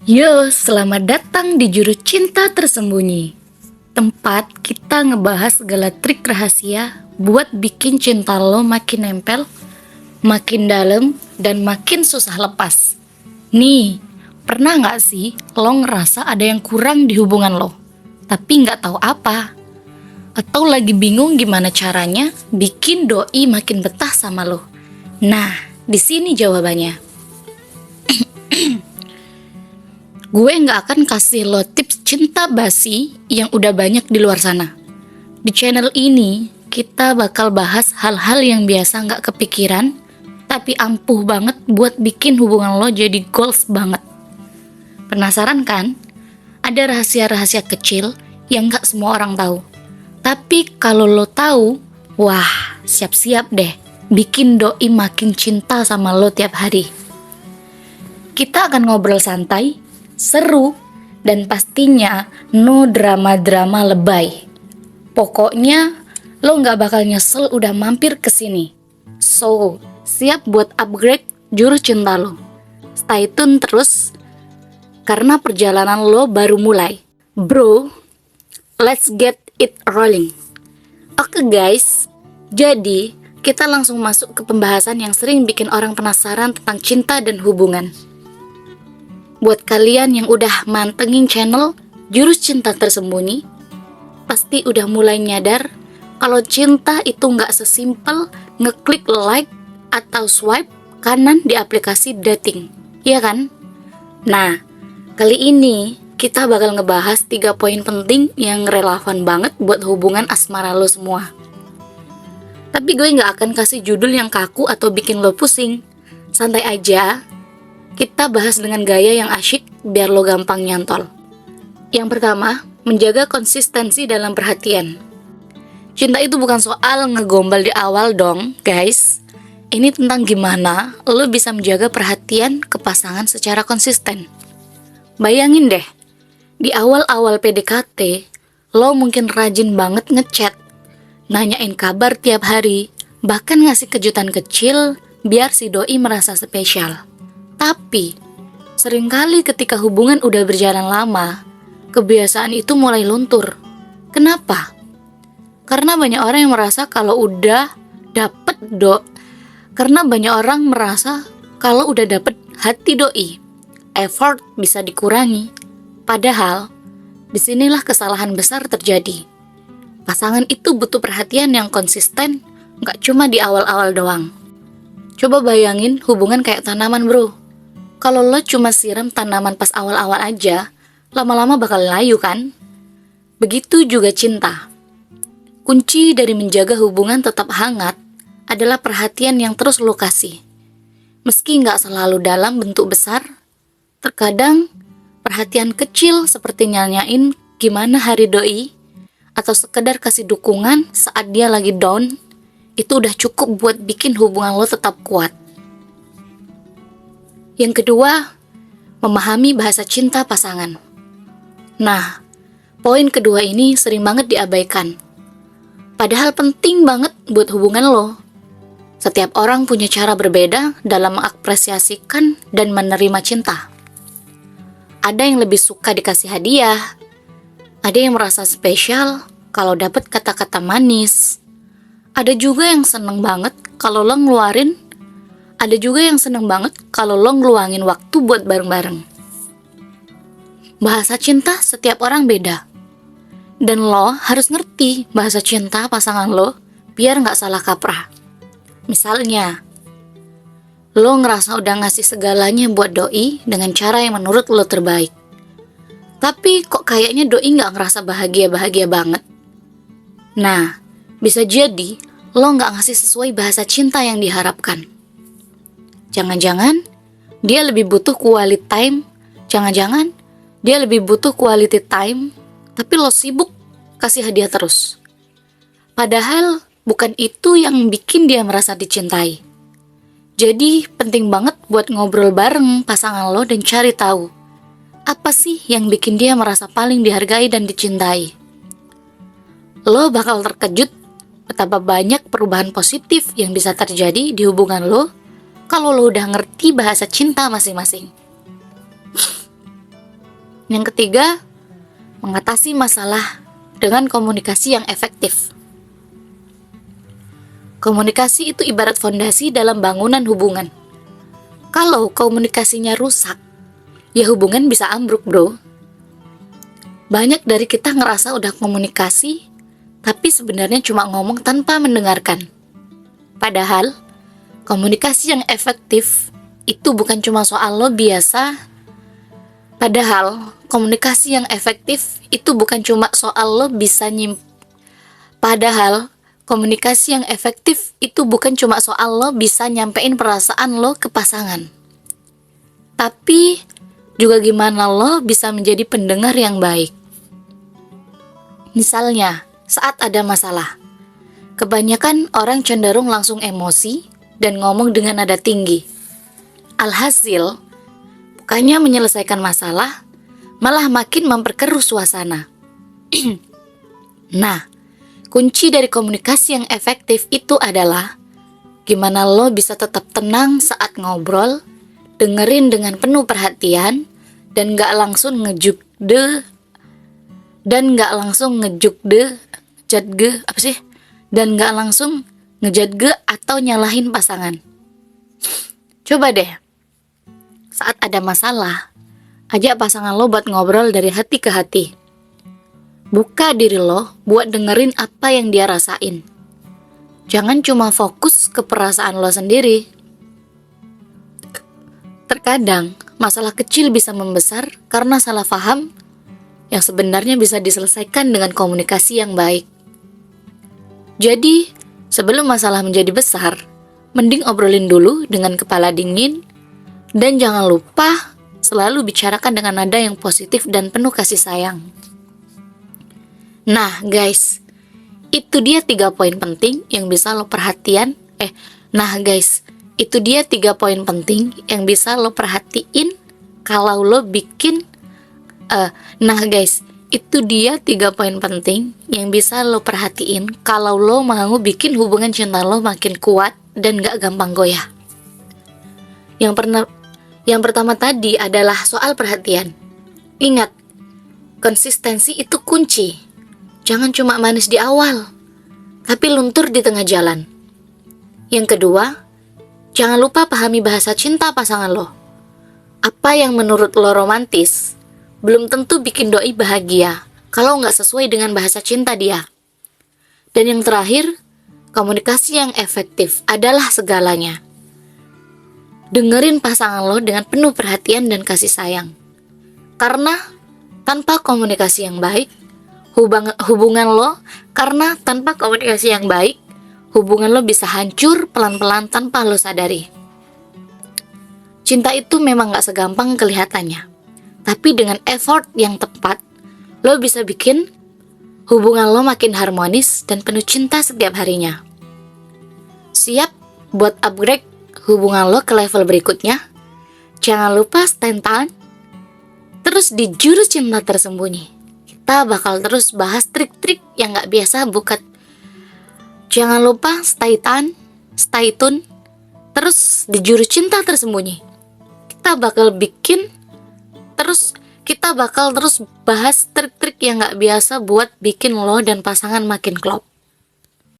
Yo, selamat datang di Juru Cinta Tersembunyi. Tempat kita ngebahas segala trik rahasia buat bikin cinta lo makin nempel, makin dalam, dan makin susah lepas. Nih, pernah gak sih lo ngerasa ada yang kurang di hubungan lo, tapi gak tahu apa? Atau lagi bingung gimana caranya bikin doi makin betah sama lo? Nah, di sini jawabannya. Gue gak akan kasih lo tips cinta basi yang udah banyak di luar sana. Di channel ini, kita bakal bahas hal-hal yang biasa gak kepikiran, tapi ampuh banget buat bikin hubungan lo jadi goals banget. Penasaran kan? Ada rahasia-rahasia kecil yang gak semua orang tahu. Tapi kalau lo tahu, wah, siap-siap deh bikin doi makin cinta sama lo tiap hari. Kita akan ngobrol santai, seru, dan pastinya no drama-drama lebay. Pokoknya lo gak bakal nyesel udah mampir ke sini. So, siap buat upgrade jurus cinta lo. Stay tune terus, karena perjalanan lo baru mulai. Bro, let's get it rolling. Oke guys, jadi kita langsung masuk ke pembahasan yang sering bikin orang penasaran tentang cinta dan hubungan. Buat kalian yang udah mantengin channel Jurus Cinta Tersembunyi, pasti udah mulai nyadar kalau cinta itu gak sesimpel ngeklik like atau swipe kanan di aplikasi dating, iya kan? Nah, kali ini kita bakal ngebahas 3 poin penting yang relevan banget buat hubungan asmara lo semua. Tapi gue gak akan kasih judul yang kaku atau bikin lo pusing. Santai aja, kita bahas dengan gaya yang asyik biar lo gampang nyantol. Yang pertama, menjaga konsistensi dalam perhatian. Cinta itu bukan soal ngegombal di awal dong, guys. Ini tentang gimana lo bisa menjaga perhatian ke pasangan secara konsisten. Bayangin deh, di awal-awal PDKT, lo mungkin rajin banget ngechat, nanyain kabar tiap hari, bahkan ngasih kejutan kecil biar si doi merasa spesial. Tapi, seringkali ketika hubungan udah berjalan lama, kebiasaan itu mulai luntur. Kenapa? Karena banyak orang yang merasa kalau udah dapet hati doi, effort bisa dikurangi. Padahal, disinilah kesalahan besar terjadi. Pasangan itu butuh perhatian yang konsisten, gak cuma di awal-awal doang. Coba bayangin hubungan kayak tanaman, bro. Kalau lo cuma siram tanaman pas awal-awal aja, lama-lama bakal layu kan? Begitu juga cinta. Kunci dari menjaga hubungan tetap hangat adalah perhatian yang terus lo kasih. Meski nggak selalu dalam bentuk besar, terkadang perhatian kecil seperti nyanyain gimana hari doi, atau sekedar kasih dukungan saat dia lagi down, itu udah cukup buat bikin hubungan lo tetap kuat. Yang kedua, memahami bahasa cinta pasangan. Nah, poin kedua ini sering banget diabaikan. Padahal penting banget buat hubungan lo. Setiap orang punya cara berbeda dalam mengapresiasikan dan menerima cinta. Ada yang lebih suka dikasih hadiah, ada yang merasa spesial kalau dapat kata-kata manis. Ada juga yang seneng banget kalau lo ngeluangin waktu buat bareng-bareng. Bahasa cinta setiap orang beda. Dan lo harus ngerti bahasa cinta pasangan lo biar gak salah kaprah. Misalnya, lo ngerasa udah ngasih segalanya buat doi dengan cara yang menurut lo terbaik. Tapi kok kayaknya doi gak ngerasa bahagia-bahagia banget. Nah, bisa jadi lo gak ngasih sesuai bahasa cinta yang diharapkan. Jangan-jangan dia lebih butuh quality time, tapi lo sibuk kasih hadiah terus. Padahal bukan itu yang bikin dia merasa dicintai. Jadi penting banget buat ngobrol bareng pasangan lo dan cari tahu apa sih yang bikin dia merasa paling dihargai dan dicintai. Lo bakal terkejut betapa banyak perubahan positif yang bisa terjadi di hubungan lo kalau lo udah ngerti bahasa cinta masing-masing. Yang ketiga, mengatasi masalah dengan komunikasi yang efektif. Komunikasi itu ibarat fondasi dalam bangunan hubungan. Kalau komunikasinya rusak, ya hubungan bisa ambruk, bro. Banyak dari kita ngerasa udah komunikasi, tapi sebenarnya cuma ngomong tanpa mendengarkan. Padahal, komunikasi yang efektif itu bukan cuma soal lo biasa. Padahal, komunikasi yang efektif itu bukan cuma soal lo bisa Padahal, komunikasi yang efektif itu bukan cuma soal lo bisa nyampein perasaan lo ke pasangan. Tapi, juga gimana lo bisa menjadi pendengar yang baik. Misalnya, saat ada masalah, kebanyakan orang cenderung langsung emosi dan ngomong dengan nada tinggi. Alhasil, bukannya menyelesaikan masalah, malah makin memperkeruh suasana. Nah, kunci dari komunikasi yang efektif itu adalah gimana lo bisa tetap tenang saat ngobrol, dengerin dengan penuh perhatian, dan gak langsung ngejudge atau nyalahin pasangan. Coba deh, saat ada masalah, ajak pasangan lo buat ngobrol dari hati ke hati. Buka diri lo buat dengerin apa yang dia rasain. Jangan cuma fokus ke perasaan lo sendiri. Terkadang, masalah kecil bisa membesar karena salah paham yang sebenarnya bisa diselesaikan dengan komunikasi yang baik. Jadi, sebelum masalah menjadi besar, mending obrolin dulu dengan kepala dingin, dan jangan lupa selalu bicarakan dengan nada yang positif dan penuh kasih sayang. Nah guys, itu dia 3 poin penting yang bisa lo perhatiin kalau lo bikin kalau lo mau bikin hubungan cinta lo makin kuat dan gak gampang goyah. Yang pertama tadi adalah soal perhatian. Ingat, konsistensi itu kunci. Jangan cuma manis di awal, tapi luntur di tengah jalan. Yang kedua, jangan lupa pahami bahasa cinta pasangan lo. Apa yang menurut lo romantis, belum tentu bikin doi bahagia kalau nggak sesuai dengan bahasa cinta dia. Dan yang terakhir, komunikasi yang efektif adalah segalanya. Dengerin pasangan lo dengan penuh perhatian dan kasih sayang. Karena tanpa komunikasi yang baik, hubungan lo bisa hancur pelan-pelan tanpa lo sadari. Cinta itu memang gak segampang kelihatannya, tapi dengan effort yang tepat, lo bisa bikin hubungan lo makin harmonis dan penuh cinta setiap harinya. Siap buat upgrade hubungan lo ke level berikutnya? Jangan lupa stand tangan. Terus di jurus cinta tersembunyi, kita bakal terus bahas trik-trik yang gak biasa bukat. Jangan lupa stay tune. Terus di jurus cinta tersembunyi, kita bakal terus bahas trik-trik yang gak biasa buat bikin lo dan pasangan makin klop.